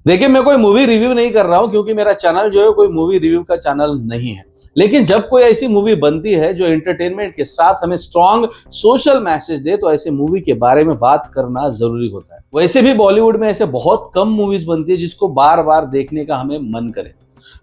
देखिए, मैं कोई मूवी रिव्यू नहीं कर रहा हूं क्योंकि मेरा चैनल जो है कोई मूवी रिव्यू का चैनल नहीं है। लेकिन जब कोई ऐसी मूवी बनती है जो एंटरटेनमेंट के साथ हमें स्ट्रॉन्ग सोशल मैसेज दे तो ऐसे मूवी के बारे में बात करना जरूरी होता है। वैसे भी बॉलीवुड में ऐसे बहुत कम मूवीज बनती है जिसको बार बार देखने का हमें मन करे।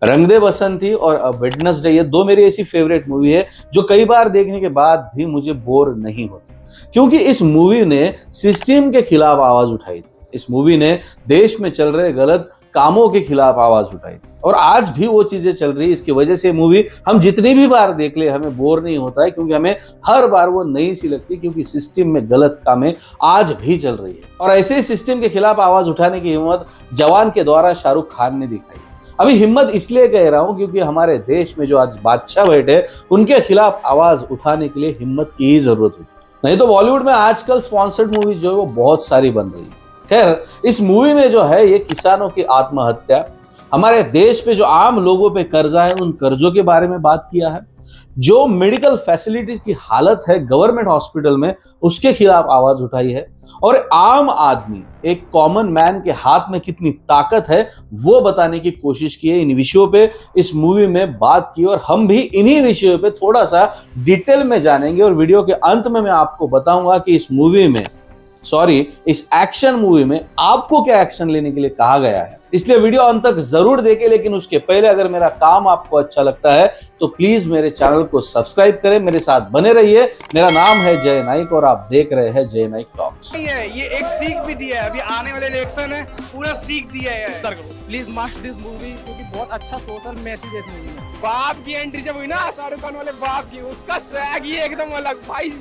रंग दे बसंती और वेडनेसडे, ये दो मेरी ऐसी फेवरेट मूवी है जो कई बार देखने के बाद भी मुझे बोर नहीं होती, क्योंकि इस मूवी ने सिस्टम के खिलाफ आवाज उठाई थी। इस मूवी ने देश में चल रहे गलत कामों के खिलाफ आवाज उठाई थी और आज भी वो चीजें चल रही है। इसकी वजह से मूवी हम जितनी भी बार देख ले हमें बोर नहीं होता है, क्योंकि हमें हर बार वो नई सी लगती है, क्योंकि सिस्टम में गलत कामें आज भी चल रही है। और ऐसे ही सिस्टम के खिलाफ आवाज उठाने की हिम्मत जवान के द्वारा शाहरुख खान ने दिखाई। अभी हिम्मत इसलिए कह रहा हूं क्योंकि हमारे देश में जो आज बादशाह बैठे उनके खिलाफ आवाज उठाने के लिए हिम्मत की ही जरूरत होती, नहीं तो बॉलीवुड में आजकल स्पॉन्सर्ड मूवी जो है वो बहुत सारी बन रही है। खैर, इस मूवी में जो है ये किसानों की आत्महत्या, हमारे देश पे जो आम लोगों पे कर्जा है उन कर्जों के बारे में बात किया है, जो मेडिकल फैसिलिटीज की हालत है गवर्नमेंट हॉस्पिटल में उसके खिलाफ आवाज उठाई है, और आम आदमी एक कॉमन मैन के हाथ में कितनी ताकत है वो बताने की कोशिश की है। इन विषयों पे इस मूवी में बात की और हम भी इन्हीं विषयों पे थोड़ा सा डिटेल में जानेंगे। और वीडियो के अंत में मैं आपको बताऊंगा कि इस एक्शन मूवी में आपको क्या एक्शन लेने के लिए कहा गया है। इसलिए वीडियो अंत तक जरूर देखें। लेकिन उसके पहले अगर मेरा काम आपको अच्छा लगता है तो प्लीज मेरे चैनल को सब्सक्राइब करें, मेरे साथ बने रहिए। मेरा नाम है जय नाइक और आप देख रहे हैं जय नाइक टॉक्स। ये एक सीख भी दिया है, अभी आने वाले इलेक्शन है पूरा सीख दिया है। प्लीज मस्ट दिस मूवी, क्योंकि बहुत अच्छा सोशल मैसेज है इस मूवी में। बाप की एंट्री जब हुई ना शाहरुख खान वाले बाप की, उसका स्वैग ही एकदम अलग भाई,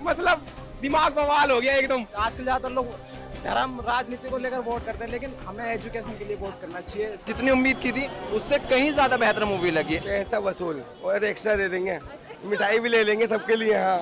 मतलब दिमाग बवाल हो गया एकदम। आजकल ज्यादातर लोग धर्म राजनीति को लेकर वोट करते हैं, लेकिन हमें एजुकेशन के लिए वोट करना चाहिए। जितनी उम्मीद की थी उससे कहीं ज्यादा बेहतर मूवी लगी। पैसा वसूल और एक्स्ट्रा दे देंगे, मिठाई भी ले लेंगे सबके लिए। हाँ,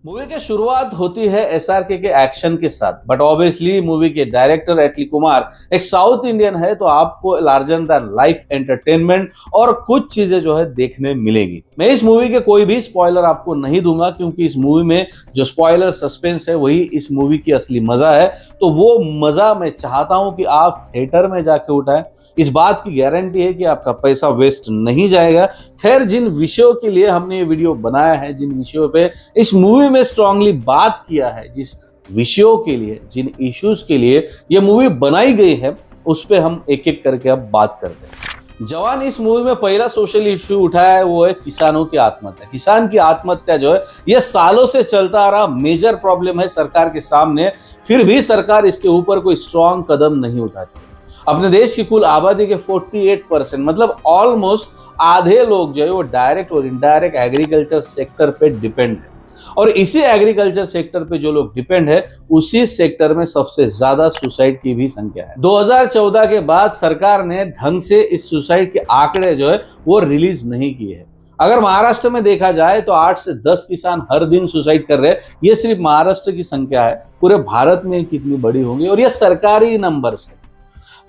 मूवी की शुरुआत होती है एसआरके के एक्शन के साथ, बट ऑब्वियसली मूवी के डायरेक्टर एटली कुमार एक साउथ इंडियन है तो आपको लार्जर दैन लाइफ एंटरटेनमेंट और कुछ चीजें जो है देखने मिलेगी। मैं इस मूवी के कोई भी स्पॉइलर आपको नहीं दूंगा, क्योंकि इस मूवी में जो स्पॉइलर सस्पेंस है वही इस मूवी की असली मजा है। तो वो मजा मैं चाहता हूं कि आप थिएटर में जाके उठाएं, इस बात की गारंटी है कि आपका पैसा वेस्ट नहीं जाएगा। खैर, जिन विषयों के लिए हमने ये वीडियो बनाया है, जिन विषयों पे इस मूवी में स्ट्रांगली बात किया है, जिस विषयों के लिए, जिन इश्यूज के लिए ये मूवी बनाई गई है, उस पे हम एक एक करके अब बात करते हैं। जवान इस मूवी में पहला सोशल इश्यू उठाया है वो है किसानों की आत्महत्या। किसान की आत्महत्या जो है ये सालों से चलता आ रहा मेजर प्रॉब्लम है सरकार के सामने, फिर भी सरकार इसके ऊपर कोई स्ट्रॉन्ग कदम नहीं उठाती। अपने देश की कुल आबादी के 48% मतलब ऑलमोस्ट आधे लोग जो है वो डायरेक्ट और इनडायरेक्ट एग्रीकल्चर सेक्टर पे डिपेंड है, और इसी एग्रीकल्चर सेक्टर पे जो लोग डिपेंड है उसी सेक्टर में सबसे ज्यादा सुसाइड की भी संख्या है। 2014 के बाद सरकार ने ढंग से इस सुसाइड के आंकड़े जो है वो रिलीज नहीं किए हैं। अगर महाराष्ट्र में देखा जाए तो 8 से 10 किसान हर दिन सुसाइड कर रहे हैं। ये सिर्फ महाराष्ट्र की संख्या है, पूरे भारत में कितनी बड़ी होंगी। और ये सरकारी नंबर है।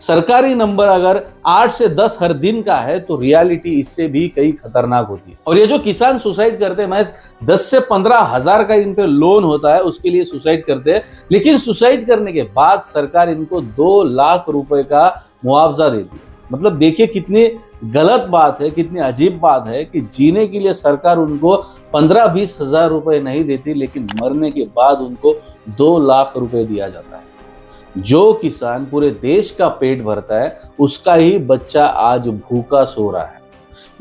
सरकारी नंबर अगर 8 से 10 हर दिन का है तो रियलिटी इससे भी कई खतरनाक होती है। और ये जो किसान सुसाइड करते हैं, महज 10 से 15 हजार का इन पे लोन होता है, उसके लिए सुसाइड करते हैं। लेकिन सुसाइड करने के बाद सरकार इनको 2 लाख रुपए का मुआवजा देती है। मतलब देखिए कितनी गलत बात है, कितनी अजीब बात है कि जीने के लिए सरकार उनको 15-20 हजार रुपए नहीं देती, लेकिन मरने के बाद उनको 2 लाख रुपए दिया जाता है। जो किसान पूरे देश का पेट भरता है उसका ही बच्चा आज भूखा सो रहा है।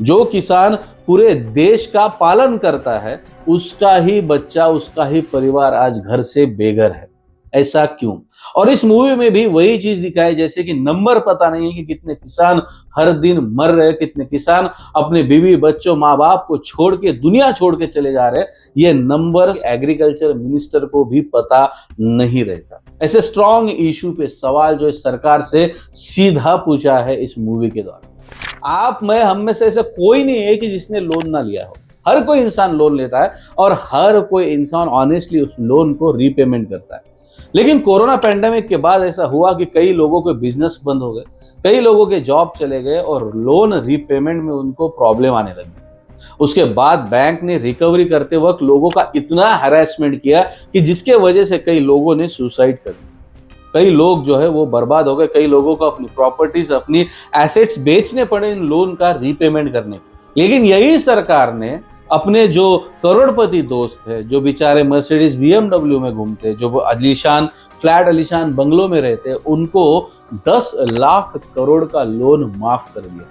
जो किसान पूरे देश का पालन करता है उसका ही बच्चा, उसका ही परिवार आज घर से बेघर है। ऐसा क्यों? और इस मूवी में भी वही चीज दिखाई, जैसे कि नंबर पता नहीं है कि कितने किसान हर दिन मर रहे, कितने किसान अपने बीवी बच्चों माँ बाप को छोड़ के दुनिया छोड़ के चले जा रहे हैं। ये नंबर एग्रीकल्चर मिनिस्टर को भी पता नहीं रहता। ऐसे स्ट्रॉन्ग इशू पे सवाल जो इस सरकार से सीधा पूछा है इस मूवी के द्वारा। आप मैं हम में से ऐसा कोई नहीं है कि जिसने लोन ना लिया हो। हर कोई इंसान लोन लेता है और हर कोई इंसान ऑनेस्टली उस लोन को रीपेमेंट करता है। लेकिन कोरोना पैंडेमिक के बाद ऐसा हुआ कि कई लोगों के बिजनेस बंद हो गए, कई लोगों के जॉब चले गए और लोन रीपेमेंट में उनको प्रॉब्लम आने लगी। उसके बाद बैंक ने रिकवरी करते वक्त लोगों का इतना हैरेसमेंट किया कि जिसके वजह से कई लोगों ने सुसाइड कर दी। कई लोग जो है वो बर्बाद हो गए, कई लोगों को अपनी प्रॉपर्टीज, अपनी एसेट्स बेचने पड़े इन लोन का रीपेमेंट करने के। लेकिन यही सरकार ने अपने जो करोड़पति दोस्त है, जो बेचारे मर्सिडीज BMW में घूमते, जो आलीशान फ्लैट, आलीशान बंगलों में रहते, उनको 10 लाख करोड़ का लोन माफ कर दिया।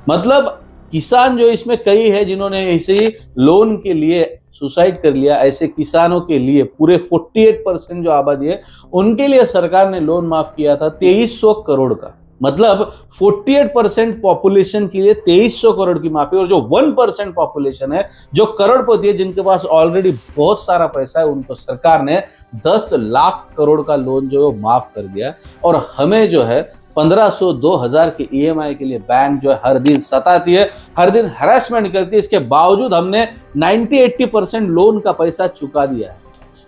मतलब किसान जो इसमें कई है जिन्होंने ऐसे ही लोन के लिए सुसाइड कर लिया, ऐसे किसानों के लिए पूरे 48% जो आबादी है उनके लिए सरकार ने लोन माफ किया था 2300 करोड़ का। मतलब 48% पॉपुलेशन के लिए 2300 करोड़ की माफी। और जो 1% पॉपुलेशन है, जो करोड़पति है, जिनके पास ऑलरेडी बहुत सारा पैसा है, उनको सरकार ने 10 लाख करोड़ का लोन जो है माफ कर दिया। और हमें जो है 1500 2000 के EMI के लिए बैंक जो है हर दिन सताती है, हर दिन हरासमेंट करती है। इसके बावजूद हमने 90-80% लोन का पैसा चुका दिया है।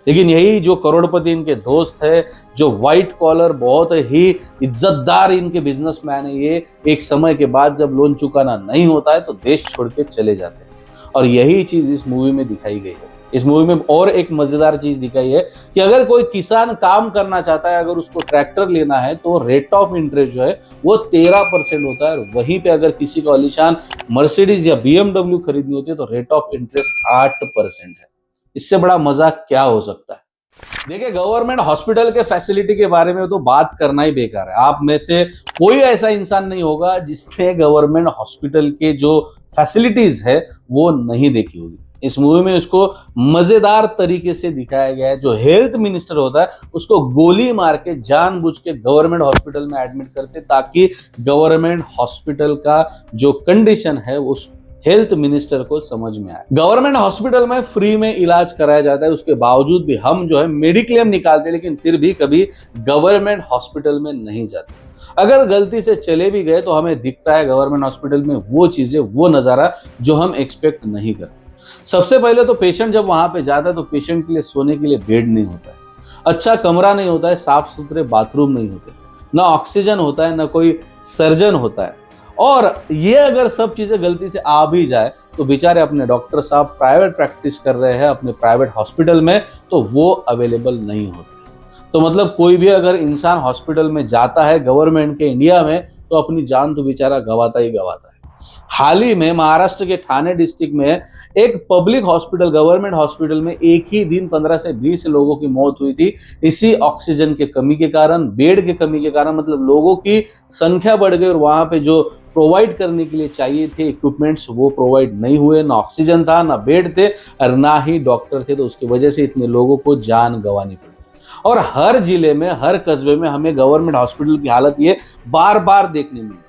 लेकिन यही जो करोड़पति इनके दोस्त है, जो व्हाइट कॉलर बहुत ही इज्जतदार इनके बिजनेसमैन है, ये एक समय के बाद जब लोन चुकाना नहीं होता है तो देश छोड़ के चले जाते हैं। और यही चीज इस मूवी में दिखाई गई है। इस मूवी में और एक मजेदार चीज दिखाई है कि अगर कोई किसान काम करना चाहता है, अगर उसको ट्रैक्टर लेना है तो रेट ऑफ इंटरेस्ट जो है वो 13% होता है। और वहीं पे अगर किसी को आलीशान मर्सिडीज या BMW खरीदनी होती है तो रेट ऑफ इंटरेस्ट 8% है। इससे बड़ा मजाक क्या हो सकता है। देखिए, गवर्नमेंट हॉस्पिटल के फैसिलिटी के बारे में तो बात करना ही बेकार है। आप में से कोई ऐसा इंसान नहीं होगा जिसने गवर्नमेंट हॉस्पिटल के जो फैसिलिटीज है वो नहीं देखी होगी। इस मूवी में उसको मजेदार तरीके से दिखाया गया है। जो हेल्थ मिनिस्टर होता है उसको गोली मार के जानबूझ के गवर्नमेंट हॉस्पिटल में एडमिट करते ताकि गवर्नमेंट हॉस्पिटल का जो कंडीशन है उस हेल्थ मिनिस्टर को समझ में आए। गवर्नमेंट हॉस्पिटल में फ्री में इलाज कराया जाता है, उसके बावजूद भी हम जो है मेडिक्लेम निकालते, लेकिन फिर भी कभी गवर्नमेंट हॉस्पिटल में नहीं जाते। अगर गलती से चले भी गए तो हमें दिखता है गवर्नमेंट हॉस्पिटल में वो चीजें, वो नजारा जो हम एक्सपेक्ट नहीं करते। सबसे पहले तो पेशेंट जब वहां पे जाता है तो पेशेंट के लिए सोने के लिए बेड नहीं होता है, अच्छा कमरा नहीं होता है, साफ सुथरे बाथरूम नहीं होते, ना ऑक्सीजन होता है, ना कोई सर्जन होता है। और ये अगर सब चीजें गलती से आ भी जाए तो बेचारे अपने डॉक्टर साहब प्राइवेट प्रैक्टिस कर रहे हैं अपने प्राइवेट हॉस्पिटल में तो वो अवेलेबल नहीं होते। तो मतलब कोई भी अगर इंसान हॉस्पिटल में जाता है गवर्नमेंट के इंडिया में तो अपनी जान तो बेचारा गवाता ही गवाता है। हाल ही में महाराष्ट्र के ठाणे डिस्ट्रिक्ट में एक पब्लिक हॉस्पिटल, गवर्नमेंट हॉस्पिटल में एक ही दिन 15 से 20 लोगों की मौत हुई थी इसी ऑक्सीजन के कमी के कारण, बेड के कमी के कारण। मतलब लोगों की संख्या बढ़ गई और वहां पे जो प्रोवाइड करने के लिए चाहिए थे इक्विपमेंट्स वो प्रोवाइड नहीं हुए, ना ऑक्सीजन था, ना बेड थे और ना ही डॉक्टर थे। तो उसकी वजह से इतने लोगों को जान गंवानी पड़ी। और हर जिले में, हर कस्बे में हमें गवर्नमेंट हॉस्पिटल की हालत ये बार बार देखने मिली।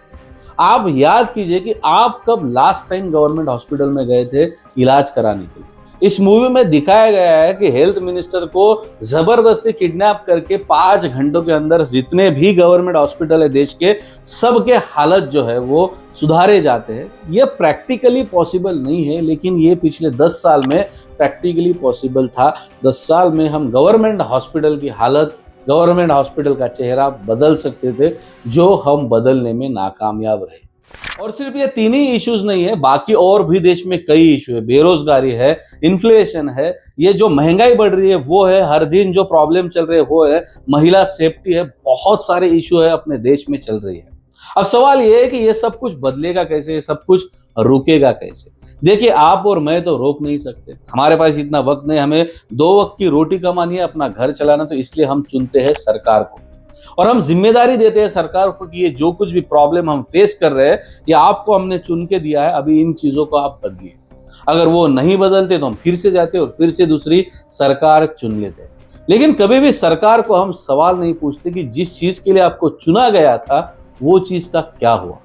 आप याद कीजिए कि आप कब लास्ट टाइम गवर्नमेंट हॉस्पिटल में गए थे इलाज कराने के लिए। इस मूवी में दिखाया गया है कि हेल्थ मिनिस्टर को जबरदस्ती किडनैप करके 5 घंटों के अंदर जितने भी गवर्नमेंट हॉस्पिटल है देश के, सबके हालत जो है वो सुधारे जाते हैं। ये प्रैक्टिकली पॉसिबल नहीं है, लेकिन ये पिछले 10 साल में प्रैक्टिकली पॉसिबल था। 10 साल में हम गवर्नमेंट हॉस्पिटल की हालत, गवर्नमेंट हॉस्पिटल का चेहरा बदल सकते थे, जो हम बदलने में नाकामयाब रहे। और सिर्फ ये 3 ही इश्यूज नहीं है, बाकी और भी देश में कई इशू है। बेरोजगारी है, इन्फ्लेशन है, ये जो महंगाई बढ़ रही है वो है, हर दिन जो प्रॉब्लम चल रहे वो है, महिला सेफ्टी है, बहुत सारे इशू है अपने देश में चल रही है। अब सवाल ये है कि ये सब कुछ बदलेगा कैसे, ये सब कुछ रुकेगा कैसे। देखिए, आप और मैं तो रोक नहीं सकते, हमारे पास इतना वक्त नहीं, हमें 2 वक्त की रोटी कमानी है, अपना घर चलाना, तो इसलिए हम चुनते हैं सरकार को और हम जिम्मेदारी देते हैं सरकार को कि ये जो कुछ भी प्रॉब्लम हम फेस कर रहे हैं ये आपको हमने चुन के दिया है, अभी इन चीजों को आप बदलिए। अगर वो नहीं बदलते तो हम फिर से जाते और फिर से दूसरी सरकार चुन लेते। लेकिन कभी भी सरकार को हम सवाल नहीं पूछते कि जिस चीज के लिए आपको चुना गया था वो चीज का क्या हुआ,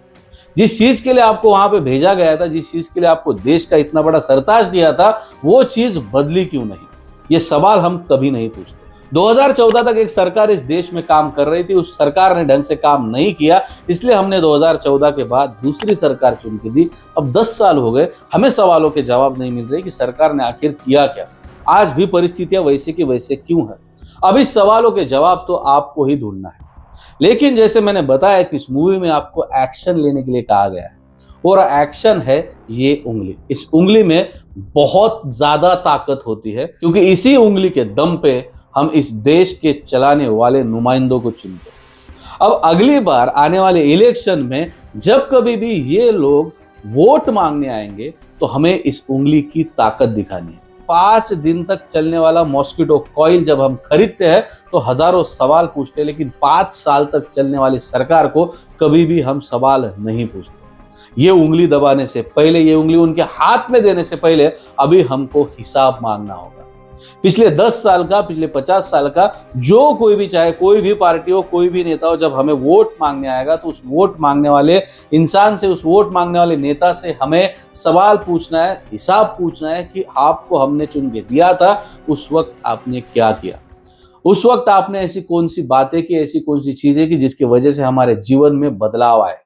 जिस चीज के लिए आपको वहां पे भेजा गया था, जिस चीज के लिए आपको देश का इतना बड़ा सरताज दिया था, वो चीज बदली क्यों नहीं। ये सवाल हम कभी नहीं पूछते। 2014 तक एक सरकार इस देश में काम कर रही थी, उस सरकार ने ढंग से काम नहीं किया, इसलिए हमने 2014 के बाद दूसरी सरकार चुन के दी। अब 10 साल हो गए, हमें सवालों के जवाब नहीं मिल रहे कि सरकार ने आखिर किया क्या, आज भी परिस्थितियां वैसे की वैसे क्यों है। अब इस सवालों के जवाब तो आपको ही ढूंढना है। लेकिन जैसे मैंने बताया कि इस मूवी में आपको एक्शन लेने के लिए कहा गया है और एक्शन है ये उंगली। इस उंगली में बहुत ज्यादा ताकत होती है, क्योंकि इसी उंगली के दम पे हम इस देश के चलाने वाले नुमाइंदों को चुनते हैं। अब अगली बार आने वाले इलेक्शन में जब कभी भी ये लोग वोट मांगने आएंगे तो हमें इस उंगली की ताकत दिखानी है। 5 दिन तक चलने वाला मॉस्किटो कॉइल जब हम खरीदते हैं तो हजारों सवाल पूछते हैं, लेकिन 5 साल तक चलने वाली सरकार को कभी भी हम सवाल नहीं पूछते। ये उंगली दबाने से पहले, ये उंगली उनके हाथ में देने से पहले अभी हमको हिसाब मांगना होगा। पिछले 10 साल का, पिछले 50 साल का, जो कोई भी, चाहे कोई भी पार्टी हो, कोई भी नेता हो, जब हमें वोट मांगने आएगा तो उस वोट मांगने वाले इंसान से, उस वोट मांगने वाले नेता से हमें सवाल पूछना है, हिसाब पूछना है कि आपको हमने चुन के दिया था, उस वक्त आपने क्या किया, उस वक्त आपने ऐसी कौन सी बातें की, ऐसी कौन सी चीजें की जिसकी वजह से हमारे जीवन में बदलाव आए।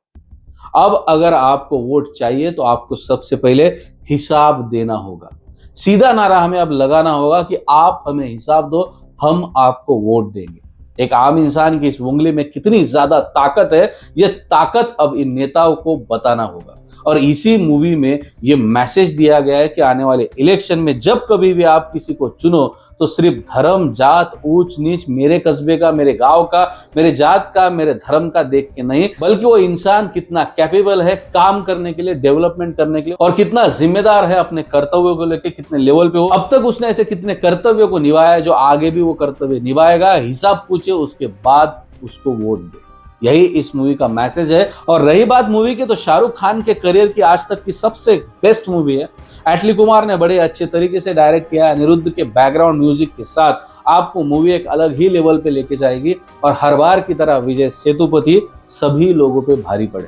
अब अगर आपको वोट चाहिए तो आपको सबसे पहले हिसाब देना होगा। सीधा नारा हमें अब लगाना होगा कि आप हमें हिसाब दो, हम आपको वोट देंगे। एक आम इंसान की इस उंगली में कितनी ज्यादा ताकत है, यह ताकत अब इन नेताओं को बताना होगा। और इसी मूवी में यह मैसेज दिया गया है कि आने वाले इलेक्शन में जब कभी भी आप किसी को चुनो तो सिर्फ धर्म, जात, ऊंच नीच, मेरे कस्बे का, मेरे गांव का, मेरे जात का, मेरे धर्म का देख के नहीं, बल्कि वो इंसान कितना कैपेबल है काम करने के लिए, डेवलपमेंट करने के लिए, और कितना जिम्मेदार है अपने कर्तव्यों को लेकर, कितने लेवल पे हो, अब तक उसने ऐसे कितने कर्तव्यों को निभाया जो आगे भी वो कर्तव्य निभाएगा। हिसाब पूछे, उसके बाद उसको वोट दे। यही इस मूवी का मैसेज है। और रही बात मूवी की, तो शाहरुख खान के करियर की आज तक की सबसे बेस्ट मूवी है। एटली कुमार ने बड़े अच्छे तरीके से डायरेक्ट किया। अनिरुद्ध के बैकग्राउंड म्यूजिक के साथ आपको मूवी एक अलग ही लेवल पे लेके जाएगी, और हर बार की तरह विजय सेतुपति सभी लोगों पे भारी पड़े।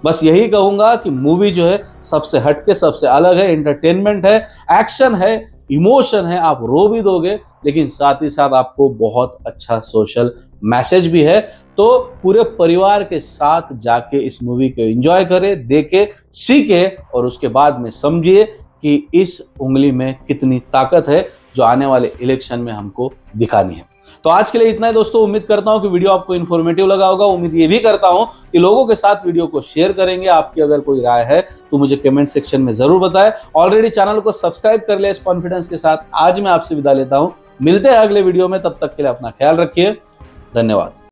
बस यही कहूंगा कि मूवी जो है सबसे हटके, सबसे अलग है, एंटरटेनमेंट है, एक्शन है, इमोशन है, आप रो भी दोगे, लेकिन साथ ही साथ आपको बहुत अच्छा सोशल मैसेज भी है। तो पूरे परिवार के साथ जाके इस मूवी को एंजॉय करें, देखे, सीखे, और उसके बाद में समझिए कि इस उंगली में कितनी ताकत है जो आने वाले इलेक्शन में हमको दिखानी है। तो आज के लिए इतना ही दोस्तों। उम्मीद करता हूं कि वीडियो आपको इन्फॉर्मेटिव लगा होगा। उम्मीद ये भी करता हूं कि लोगों के साथ वीडियो को शेयर करेंगे। आपकी अगर कोई राय है तो मुझे कमेंट सेक्शन में जरूर बताएं। ऑलरेडी चैनल को सब्सक्राइब कर लिया, इस कॉन्फिडेंस के साथ आज मैं आपसे विदा लेता हूं। मिलते हैं अगले वीडियो में, तब तक के लिए अपना ख्याल रखिए। धन्यवाद।